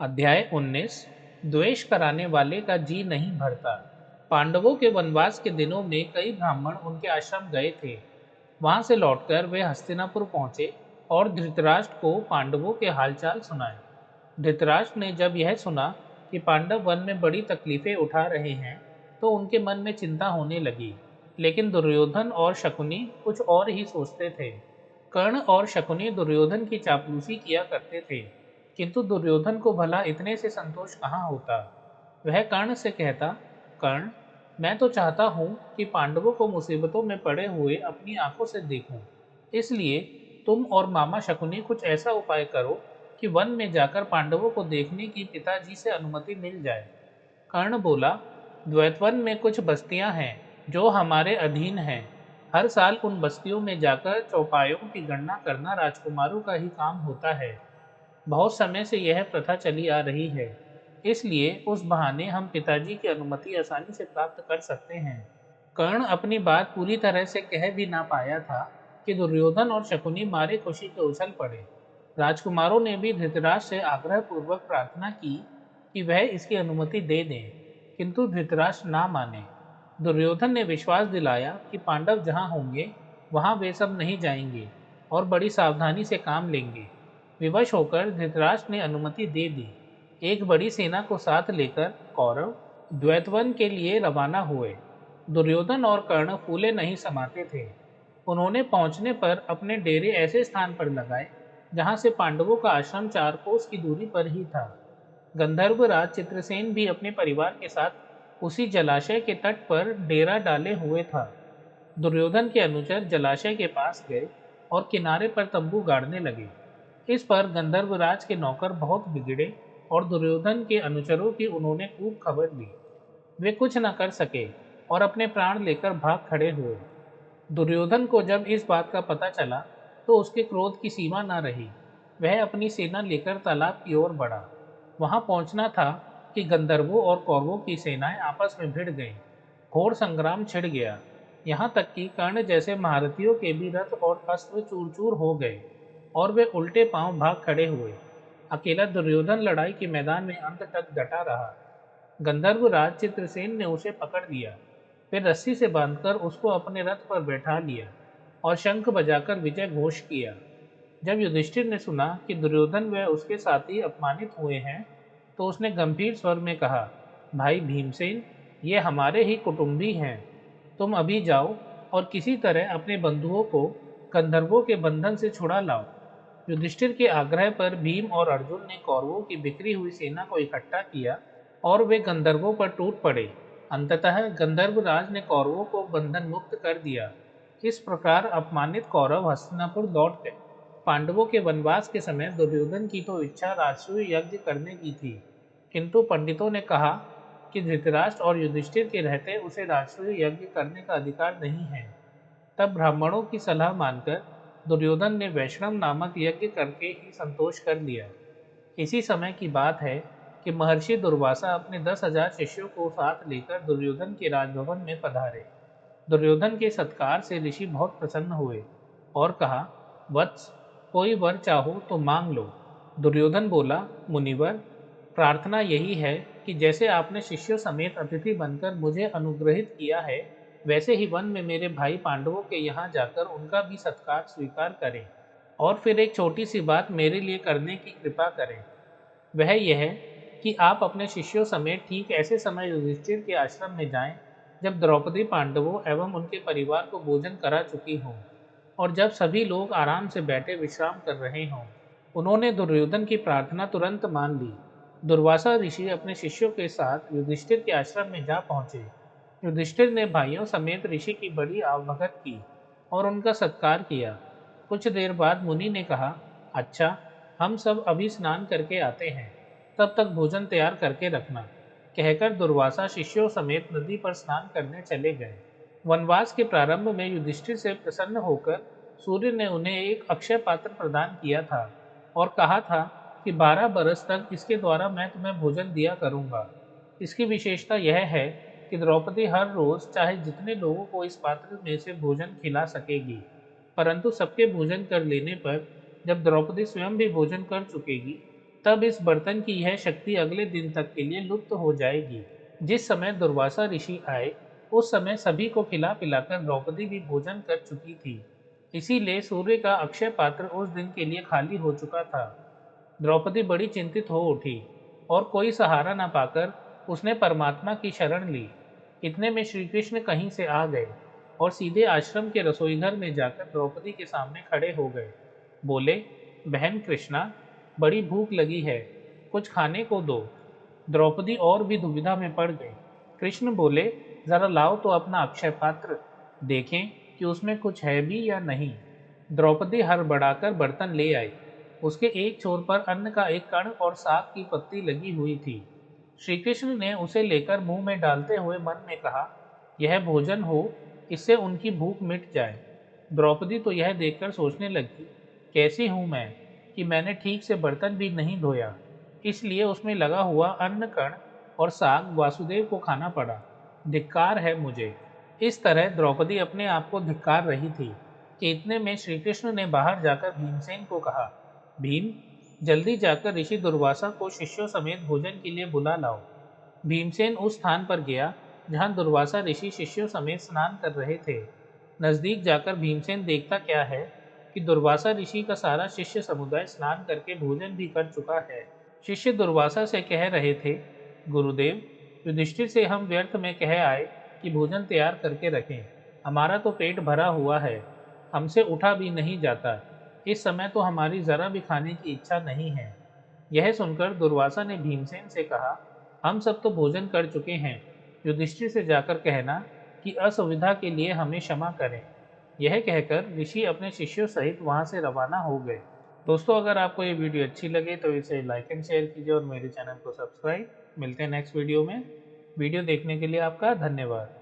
अध्याय 19। द्वेष कराने वाले का जी नहीं भरता। पांडवों के वनवास के दिनों में कई ब्राह्मण उनके आश्रम गए थे। वहां से लौटकर वे हस्तिनापुर पहुंचे और धृतराष्ट्र को पांडवों के हालचाल सुनाए। धृतराष्ट्र ने जब यह सुना कि पांडव वन में बड़ी तकलीफें उठा रहे हैं, तो उनके मन में चिंता होने लगी। लेकिन दुर्योधन और शकुनी कुछ और ही सोचते थे। कर्ण और शकुनी दुर्योधन की चापलूसी किया करते थे, किंतु दुर्योधन को भला इतने से संतोष कहाँ होता। वह कर्ण से कहता, कर्ण, मैं तो चाहता हूँ कि पांडवों को मुसीबतों में पड़े हुए अपनी आंखों से देखूं। इसलिए तुम और मामा शकुनी कुछ ऐसा उपाय करो कि वन में जाकर पांडवों को देखने की पिताजी से अनुमति मिल जाए। कर्ण बोला, द्वैतवन में कुछ बस्तियां हैं जो हमारे अधीन हैं। हर साल उन बस्तियों में जाकर चौपायों की गणना करना राजकुमारों का ही काम होता है। बहुत समय से यह प्रथा चली आ रही है, इसलिए उस बहाने हम पिताजी की अनुमति आसानी से प्राप्त कर सकते हैं। कर्ण अपनी बात पूरी तरह से कह भी ना पाया था कि दुर्योधन और शकुनी मारे खुशी के उछल पड़े। राजकुमारों ने भी धृतराष्ट्र से आग्रह पूर्वक प्रार्थना की कि वह इसकी अनुमति दे दें, किंतु धृतराष्ट्र ना माने। दुर्योधन ने विश्वास दिलाया कि पांडव जहां होंगे वहां वे सब नहीं जाएंगे और बड़ी सावधानी से काम लेंगे। विवश होकर धृतराष्ट्र ने अनुमति दे दी। एक बड़ी सेना को साथ लेकर कौरव द्वैतवन के लिए रवाना हुए। दुर्योधन और कर्ण फूले नहीं समाते थे। उन्होंने पहुंचने पर अपने डेरे ऐसे स्थान पर लगाए जहां से पांडवों का आश्रम 4 कोस की दूरी पर ही था। गंधर्वराज चित्रसेन भी अपने परिवार के साथ उसी जलाशय के तट पर डेरा डाले हुए था। दुर्योधन के अनुचर जलाशय के पास गए और किनारे पर तंबू गाड़ने लगे। इस पर गंधर्वराज के नौकर बहुत बिगड़े और दुर्योधन के अनुचरों की उन्होंने खूब खबर ली। वे कुछ न कर सके और अपने प्राण लेकर भाग खड़े हुए। दुर्योधन को जब इस बात का पता चला तो उसके क्रोध की सीमा न रही। वह अपनी सेना लेकर तालाब की ओर बढ़ा। वहां पहुंचना था कि गंधर्वों और कौरवों की सेनाएं आपस में भिड़ गईं। घोर संग्राम छिड़ गया। यहाँ तक कि कर्ण जैसे महारथियों के भी रथ और अस्त्र चूर चूर हो गए और वे उल्टे पांव भाग खड़े हुए। अकेला दुर्योधन लड़ाई के मैदान में अंत तक डटा रहा। गंधर्व राज चित्रसेन ने उसे पकड़ लिया, फिर रस्सी से बांधकर उसको अपने रथ पर बैठा लिया और शंख बजाकर विजय घोष किया। जब युधिष्ठिर ने सुना कि दुर्योधन व उसके साथी अपमानित हुए हैं, तो उसने गंभीर स्वर में कहा, भाई भीमसेन, ये हमारे ही कुटुंबी हैं। तुम अभी जाओ और किसी तरह अपने बंधुओं को गंधर्वों के बंधन से छुड़ा लाओ। युधिष्ठिर के आग्रह पर भीम और अर्जुन ने कौरवों की बिखरी हुई सेना को इकट्ठा किया और वे गंधर्वों पर टूट पड़े। अंततः गंधर्वराज ने कौरवों को बंधन मुक्त कर दिया। इस प्रकार अपमानित कौरव हस्तिनापुर लौट गए। पांडवों के वनवास के समय दुर्योधन की तो इच्छा राजसूय यज्ञ करने की थी, किंतु पंडितों ने कहा कि धृतराष्ट्र और युधिष्ठिर के रहते उसे राजसूय यज्ञ करने का अधिकार नहीं है। तब ब्राह्मणों की सलाह मानकर दुर्योधन ने वैष्णव नामक यज्ञ करके ही संतोष कर लिया। इसी समय की बात है कि महर्षि दुर्वासा अपने 10,000 शिष्यों को साथ लेकर दुर्योधन के राजभवन में पधारे। दुर्योधन के सत्कार से ऋषि बहुत प्रसन्न हुए और कहा, वत्स, कोई वर चाहो तो मांग लो। दुर्योधन बोला, मुनिवर, प्रार्थना यही है कि जैसे आपने शिष्यों समेत अतिथि बनकर मुझे अनुग्रहित किया है, वैसे ही वन में मेरे भाई पांडवों के यहाँ जाकर उनका भी सत्कार स्वीकार करें और फिर एक छोटी सी बात मेरे लिए करने की कृपा करें। वह यह है कि आप अपने शिष्यों समेत ठीक ऐसे समय युधिष्ठिर के आश्रम में जाएं जब द्रौपदी पांडवों एवं उनके परिवार को भोजन करा चुकी हों और जब सभी लोग आराम से बैठे विश्राम कर रहे हों। उन्होंने दुर्योधन की प्रार्थना तुरंत मान ली। दुर्वासा ऋषि अपने शिष्यों के साथ युधिष्ठिर के आश्रम में जा पहुंचे। युधिष्ठिर ने भाइयों समेत ऋषि की बड़ी आवभगत की और उनका सत्कार किया। कुछ देर बाद मुनि ने कहा, अच्छा, हम सब अभी स्नान करके आते हैं, तब तक भोजन तैयार करके रखना। कहकर दुर्वासा शिष्यों समेत नदी पर स्नान करने चले गए। वनवास के प्रारंभ में युधिष्ठिर से प्रसन्न होकर सूर्य ने उन्हें एक अक्षय पात्र प्रदान किया था और कहा था कि 12 बरस तक इसके द्वारा मैं तुम्हें भोजन दिया करूंगा। इसकी विशेषता यह है कि द्रौपदी हर रोज चाहे जितने लोगों को इस पात्र में से भोजन खिला सकेगी, परंतु सबके भोजन कर लेने पर जब द्रौपदी स्वयं भी भोजन कर चुकेगी, तब इस बर्तन की यह शक्ति अगले दिन तक के लिए लुप्त हो जाएगी। जिस समय दुर्वासा ऋषि आए, उस समय सभी को खिला पिलाकर द्रौपदी भी भोजन कर चुकी थी। इसीलिए सूर्य का अक्षय पात्र उस दिन के लिए खाली हो चुका था। द्रौपदी बड़ी चिंतित हो उठी और कोई सहारा न पाकर उसने परमात्मा की शरण ली। इतने में श्री कृष्ण कहीं से आ गए और सीधे आश्रम के रसोईघर में जाकर द्रौपदी के सामने खड़े हो गए। बोले, बहन कृष्णा, बड़ी भूख लगी है, कुछ खाने को दो। द्रौपदी और भी दुविधा में पड़ गई। कृष्ण बोले, जरा लाओ तो अपना अक्षय पात्र, देखें कि उसमें कुछ है भी या नहीं। द्रौपदी हड़बड़ाकर बर्तन ले आई। उसके एक छोर पर अन्न का एक कण और साग की पत्ती लगी हुई थी। श्री कृष्ण ने उसे लेकर मुंह में डालते हुए मन में कहा, यह भोजन हो, इससे उनकी भूख मिट जाए। द्रौपदी तो यह देखकर सोचने लगी, कैसी हूं मैं कि मैंने ठीक से बर्तन भी नहीं धोया, इसलिए उसमें लगा हुआ अन्न कण और साग वासुदेव को खाना पड़ा। धिक्कार है मुझे। इस तरह द्रौपदी अपने आप को धिक्कार रही थी कि इतने में श्री कृष्ण ने बाहर जाकर भीमसेन को कहा, भीम, जल्दी जाकर ऋषि दुर्वासा को शिष्यों समेत भोजन के लिए बुला लाओ। भीमसेन उस स्थान पर गया जहां दुर्वासा ऋषि शिष्यों समेत स्नान कर रहे थे। नजदीक जाकर भीमसेन देखता क्या है कि दुर्वासा ऋषि का सारा शिष्य समुदाय स्नान करके भोजन भी कर चुका है। शिष्य दुर्वासा से कह रहे थे, गुरुदेव, युधिष्ठिर से हम व्यर्थ में कह आए कि भोजन तैयार करके रखें। हमारा तो पेट भरा हुआ है, हमसे उठा भी नहीं जाता। इस समय तो हमारी जरा भी खाने की इच्छा नहीं है। यह सुनकर दुर्वासा ने भीमसेन से कहा, हम सब तो भोजन कर चुके हैं। युधिष्ठिर से जाकर कहना कि असुविधा के लिए हमें क्षमा करें। यह कहकर ऋषि अपने शिष्यों सहित वहां से रवाना हो गए। दोस्तों, अगर आपको ये वीडियो अच्छी लगे तो इसे लाइक एंड शेयर कीजिए और मेरे चैनल को सब्सक्राइब। मिलते हैं नेक्स्ट वीडियो में। वीडियो देखने के लिए आपका धन्यवाद।